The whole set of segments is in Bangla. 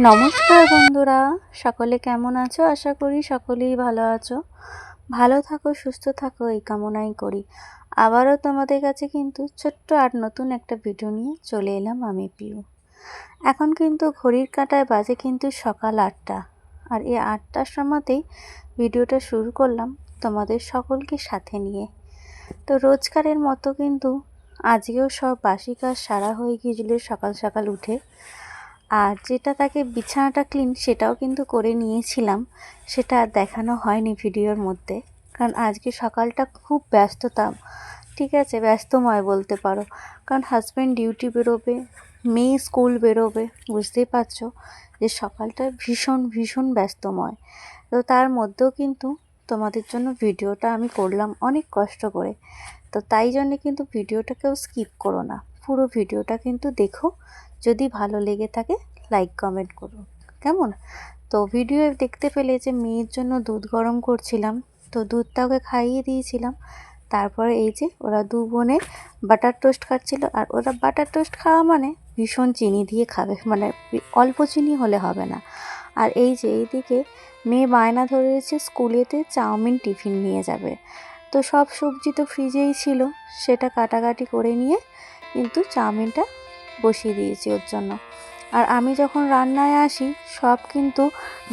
নমস্কার বন্ধুরা, সকলে কেমন আছো? আশা করি সকলেই ভালো আছো। ভালো থাকো, সুস্থ থাকো, এই কামনাই করি। আবারও তোমাদের কাছে কিন্তু ছোট্ট আর নতুন একটা ভিডিও নিয়ে চলে এলাম আমি পিউ। এখন কিন্তু ঘড়ির কাঁটায় বাজে কিন্তু সকাল 8টা, আর এই 8টার সময়তেই ভিডিওটা শুরু করলাম তোমাদের সকলকে সাথে নিয়ে। তো রোজকারের মতো কিন্তু আজকেও সব বাসি কাজ সারা হয়ে গিয়েছিল সকাল সকাল উঠে। আর যেটা তাকে বিছানাটা ক্লিন সেটাও কিন্তু করে নিয়েছিলাম, সেটা আর দেখানো হয়নি ভিডিওর মধ্যে, কারণ আজকে সকালটা খুব ব্যস্ততা, ঠিক আছে, ব্যস্তময় বলতে পারো। কারণ হাজব্যান্ড ডিউটি বেরোবে, মেয়ে স্কুল বেরোবে, বুঝতেই পারছো যে সকালটা ভীষণ ভীষণ ব্যস্তময়। তো তার মধ্যেও কিন্তু তোমাদের জন্য ভিডিওটা আমি করলাম অনেক কষ্ট করে। তো তাই জন্যে কিন্তু ভিডিওটাকেও স্কিপ করো না, পুরো ভিডিওটা কিন্তু দেখো। যদি ভালো লেগে থাকে লাইক কমেন্ট করো, কেমন? তো ভিডিও দেখতে পেলে যে মেয়ের জন্য দুধ গরম করছিলাম, তো দুধটা ওকে খাইয়ে দিয়েছিলাম। তারপরে এই যে ওরা দু বোনে বাটার টোস্ট খাচ্ছিল, আর ওরা বাটার টোস্ট খাওয়া মানে ভীষণ চিনি দিয়ে খাবে, মানে অল্প চিনি হলে হবে না। আর এই যে এইদিকে মেয়ে বায়না ধরেছে স্কুলেতে চাউমিন টিফিন নিয়ে যাবে। তো সব সবজি তো ফ্রিজেই ছিল, সেটা কাটাকাটি করে নিয়ে কিন্তু চাউমিনটা বসিয়ে দিয়েছি ওর জন্য। আর আমি যখন রান্নায় আসি সব কিন্তু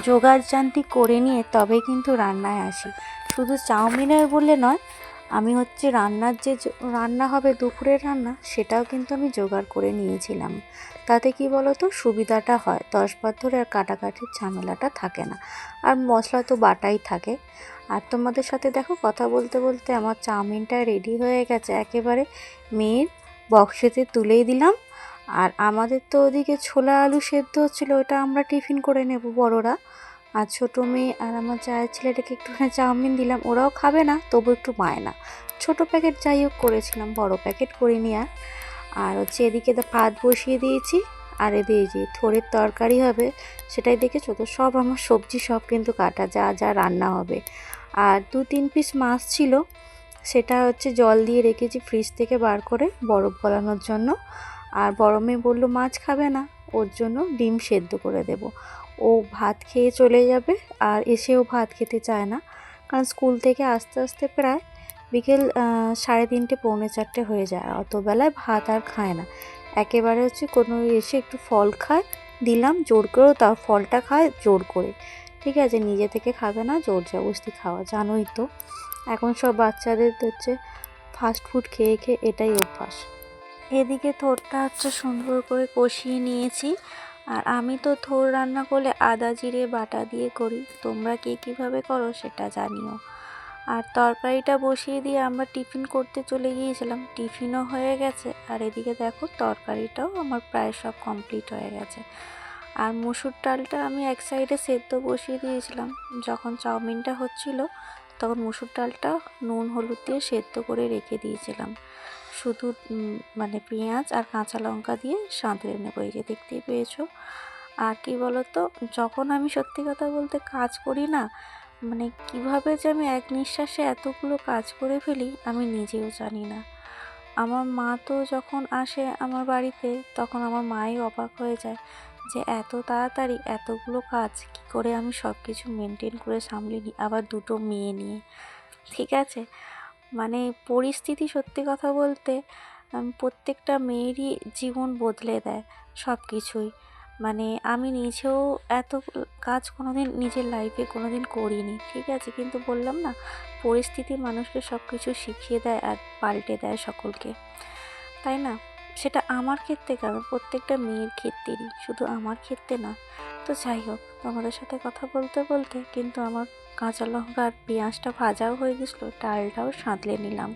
জোগাড়জান্তি করে নিয়ে তবেই কিন্তু রান্নায় আসি। শুধু চাউমিনের বলে নয়, আমি হচ্ছে রান্নার যে রান্না হবে দুপুরের রান্না, সেটাও কিন্তু আমি জোগাড় করে নিয়েছিলাম। তাতে কি বলো তো, সুবিধাটা হয়, 10 বার ধরে আর কাটাকাটির ঝামেলাটা থাকে না, আর মশলা তো বাটাই থাকে। আর তোমাদের সাথে দেখো কথা বলতে বলতে আমার চাউমিনটা রেডি হয়ে গেছে একেবারে, মেয়ের বক্সেতে তুলেই দিলাম। আর আমাদের তো ওদিকে ছোলা আলু সেদ্ধ হচ্ছিলো, ওটা আমরা টিফিন করে নেব বড়রা। আর ছোটো মেয়ে আর আমার জায়ের ছেলেটাকে একটুখানি চাউমিন দিলাম, ওরাও খাবে না, তবু একটু বায়না। ছোটো প্যাকেট যাই হোক করেছিলাম, বড় প্যাকেট করিনি। আর হচ্ছে এদিকে ভাত বসিয়ে দিয়েছি, আর এদিকে যে থোড়ের তরকারি হবে সেটাই দেখেছো তো, সব আমার সবজি সব কিন্তু কাটা, যা যা রান্না হবে। আর 2-3 পিস মাছ ছিল, সেটা হচ্ছে জল দিয়ে রেখেছি ফ্রিজ থেকে বার করে বরফ গলানোর জন্য। আর বড় মেয়ে বললো মাছ খাবে না, ওর জন্য ডিম সেদ্ধ করে দেব। ও ভাত খেয়ে চলে যাবে, আর এসেও ভাত খেতে চায় না, কারণ স্কুল থেকে আস্তে আস্তে প্রায় বিকেল 3:30 পৌনে 4টে হয়ে যায়। অত বেলায় ভাত আর খায় না, একেবারে হচ্ছে কোনো এসে একটু ফল খায়, দিলাম জোর করেও, তাও ফলটা খায় জোর করে, ঠিক আছে, নিজে থেকে খাবে না, জোর জবরদস্তি খাওয়া, জানোই তো এখন সব বাচ্চাদের হচ্ছে ফাস্ট ফুড খেয়ে খেয়ে এটাই অভ্যাস। এদিকে থোড়টা হচ্ছে সুন্দর করে কষিয়ে নিয়েছি। আর আমি তো থোড় রান্না করলে আদা জিরে বাটা দিয়ে করি, তোমরা কে কীভাবে করো সেটা জানিও। আর তরকারিটা বসিয়ে দিয়ে আমরা টিফিন করতে চলে গিয়েছিলাম, টিফিনও হয়ে গেছে। আর এদিকে দেখো তরকারিটাও আমার প্রায় সব কমপ্লিট হয়ে গেছে। আর মসুর ডালটা আমি এক সাইডে সেদ্ধ বসিয়ে দিয়েছিলাম, যখন চাউমিনটা হচ্ছিল তখন মসুর ডালটা নুন হলুদ দিয়ে সেদ্ধ করে রেখে দিয়েছিলাম। শুধু মানে পেঁয়াজ আর কাঁচা লঙ্কা দিয়ে সাঁতলে নেবো, এই যে দেখতেই পেয়েছো। আর কি বলো তো, যখন আমি সত্যি কথা বলতে কাজ করি না, মানে কিভাবে যে আমি এক নিঃশ্বাসে এতগুলো কাজ করে ফেলি আমি নিজেও জানি না। আমার মা তো যখন আসে আমার বাড়িতে, তখন আমার মাই অবাক হয়ে যায় যে এত তাড়াতাড়ি এতগুলো কাজ কি করে আমি সব কিছু মেনটেন করে সামলে নিই, আবার দুটো মেয়ে নিয়ে, ঠিক আছে। মানে পরিস্থিতি সত্যি কথা বলতে প্রত্যেকটা মেয়েরই জীবন বদলে দেয় সব কিছুই। মানে আমি নিজেও এত কাজ কোনোদিন নিজের লাইফে কোনোদিন করিনি, ঠিক আছে, কিন্তু বললাম না, পরিস্থিতি মানুষকে সব কিছু শিখিয়ে দেয় আর পাল্টে দেয় সকলকে, তাই না? সেটা আমার ক্ষেত্রে কেন, প্রত্যেকটা মেয়ের ক্ষেত্রেই, শুধু আমার ক্ষেত্রে না। তো যাই হোক, তোমাদের সাথে কথা বলতে বলতে কিন্তু আমার কাঁচা লঙ্কা আর পেঁয়াজটা ভাজাও হয়ে গেছিলো, ডালটাও সাঁতলে নিলাম।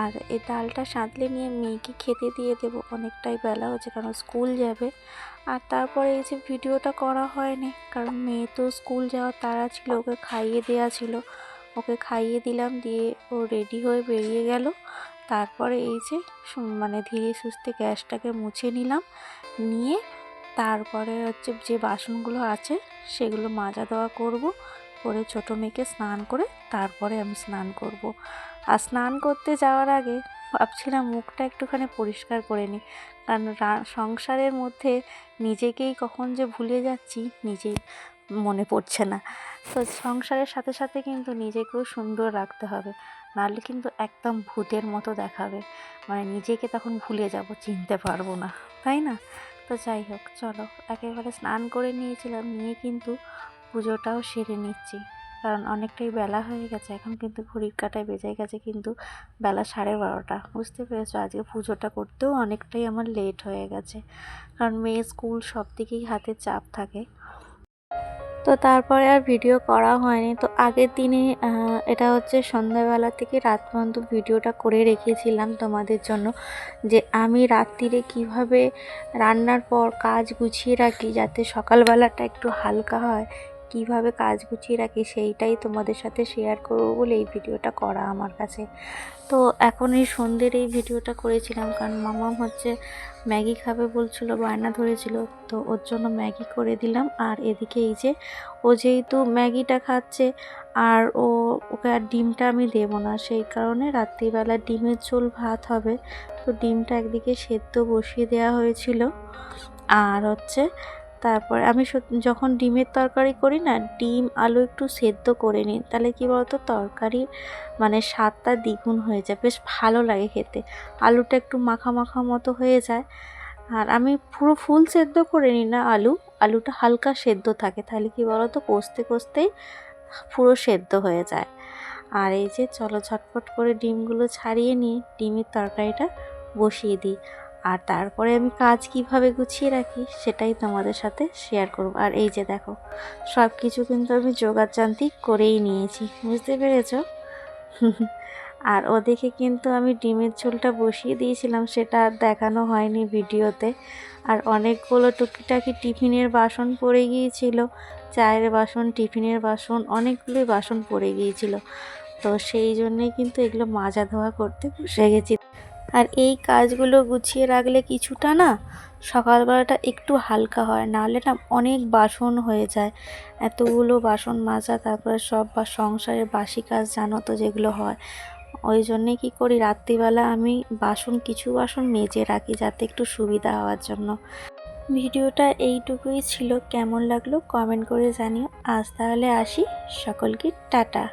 আর এই ডালটা সাঁতলে নিয়ে মেয়েকে খেতে দিয়ে দেবো, অনেকটাই বেলা হচ্ছে কারণ স্কুল যাবে। আর তারপরে এই যে ভিডিওটা করা হয়নি, কারণ মেয়ে তো স্কুল যাওয়ার তাড়া ছিল, ওকে খাইয়ে দেওয়া ছিল, ওকে খাইয়ে দিলাম, দিয়ে ও রেডি হয়ে বেরিয়ে গেল। তারপরে এই যে মানে ধীরে সুস্থে গ্যাসটাকে মুছে নিলাম, নিয়ে তারপরে হচ্ছে যে বাসনগুলো আছে সেগুলো মাজা দেওয়া করব, করে ছোটো মেয়েকে স্নান করে তারপরে আমি স্নান করব। আর স্নান করতে যাওয়ার আগে ভাবছিলাম মুখটা একটুখানি পরিষ্কার করে নিই, কারণ সংসারের মধ্যে নিজেকেই কখন যে ভুলে যাচ্ছি নিজেই মনে পড়ছে না। তো সংসারের সাথে সাথে কিন্তু নিজেকেও সুন্দর রাখতে হবে, নাহলে কিন্তু একদম ভূতের মতো দেখাবে, মানে নিজেকে তখন ভুলে যাব, চিনতে পারবো না, তাই না? তো যাই হোক, চলো একেবারে স্নান করে নিয়েছিলাম, নিয়ে কিন্তু পুজোটাও সেরে নিচ্ছি, কারণ অনেকটাই বেলা হয়ে গেছে। এখন কিন্তু ঘড়ির কাঁটায় বেজে গেছে কিন্তু বেলা 12:30। বুঝতে পেরেছো, আজকে পুজোটা করতেও অনেকটাই আমার লেট হয়ে গেছে, কারণ মেয়ে স্কুল সব দিকেই হাতে চাপ থাকে। তো তারপরে আর ভিডিও করা হয়নি। তো আগের দিনে এটা হচ্ছে সন্ধ্যাবেলা থেকে রাত পর্যন্ত ভিডিওটা করে রেখেছিলাম তোমাদের জন্য, যে আমি রাত্রিরে কিভাবে রান্নার পর কাজ গুছিয়ে রাখি যাতে সকালবেলাটা একটু হালকা হয়, কিভাবে কাজ গুছিয়ে রাখি সেইটাই তোমাদের সাথে শেয়ার করবো বলে এই ভিডিওটা করা আমার কাছে। তো এখন এই সন্ধ্যের এই ভিডিওটা করেছিলাম, কারণ মামাম হচ্ছে ম্যাগি খাবে বলছিল, বায়না ধরেছিল, তো ওর জন্য ম্যাগি করে দিলাম। আর এদিকে এই যে ও যেহেতু ম্যাগিটা খাচ্ছে আর ওকে আর ডিমটা আমি দেবো না, সেই কারণে রাত্রিবেলা ডিমের ঝোল ভাত হবে। তো ডিমটা একদিকে সেদ্ধ বসিয়ে দেওয়া হয়েছিল। আর হচ্ছে তারপরে আমি যখন ডিমের তরকারি করি না, ডিম আলু একটু সেদ্ধ করে নিই, তাহলে কী বলতো তরকারি মানে স্বাদটা দ্বিগুণ হয়ে যায়, বেশ ভালো লাগে খেতে। আলুটা একটু মাখা মাখা মতো হয়ে যায়। আর আমি পুরো ফুল সেদ্ধ করে নিই না, আলুটা হালকা সেদ্ধ থাকে, তাহলে কী বলতো কষতে কষতেই পুরো সেদ্ধ হয়ে যায়। আর এই যে চলো ঝটপট করে ডিমগুলো ছাড়িয়ে নিয়ে ডিমের তরকারিটা বসিয়ে দিই। আর তারপরে আমি কাজ কিভাবে গুছিয়ে রাখি সেটাই তোমাদের সাথে শেয়ার করব। আর এই যে দেখো সব কিছু কিন্তু আমি যোগাড়যন্ত্র করেই নিয়েছি, বুঝতে পেরেছ? আর ওদিকে কিন্তু আমি ডিমের ঝোলটা বসিয়ে দিয়েছিলাম, সেটা আর দেখানো হয়নি ভিডিওতে। আর অনেকগুলো টুকিটাকি টিফিনের বাসন পড়ে গিয়েছিল, চায়ের বাসন, টিফিনের বাসন, অনেকগুলোই বাসন পড়ে গিয়েছিল। তো সেই জন্যেই কিন্তু এগুলো মাজা ধোয়া করতে বসে গেছি। আর এই কাজগুলো গুছিয়ে রাখলে কিছুটা না সকালবেলাটা একটু হালকা হয়, নাহলে না অনেক বাসন হয়ে যায়, এতগুলো বাসন মাজা, তারপরে সব সংসারের বাসি কাজ জানো তো যেগুলো হয়। ওই জন্যে কী করি, রাত্রিবেলা আমি কিছু বাসন মেজে রাখি যাতে একটু সুবিধা হওয়ার জন্য। ভিডিওটা এইটুকুই ছিল, কেমন লাগলো কমেন্ট করে জানিও। আজ তাহলে আসি, সকলকে টাটা।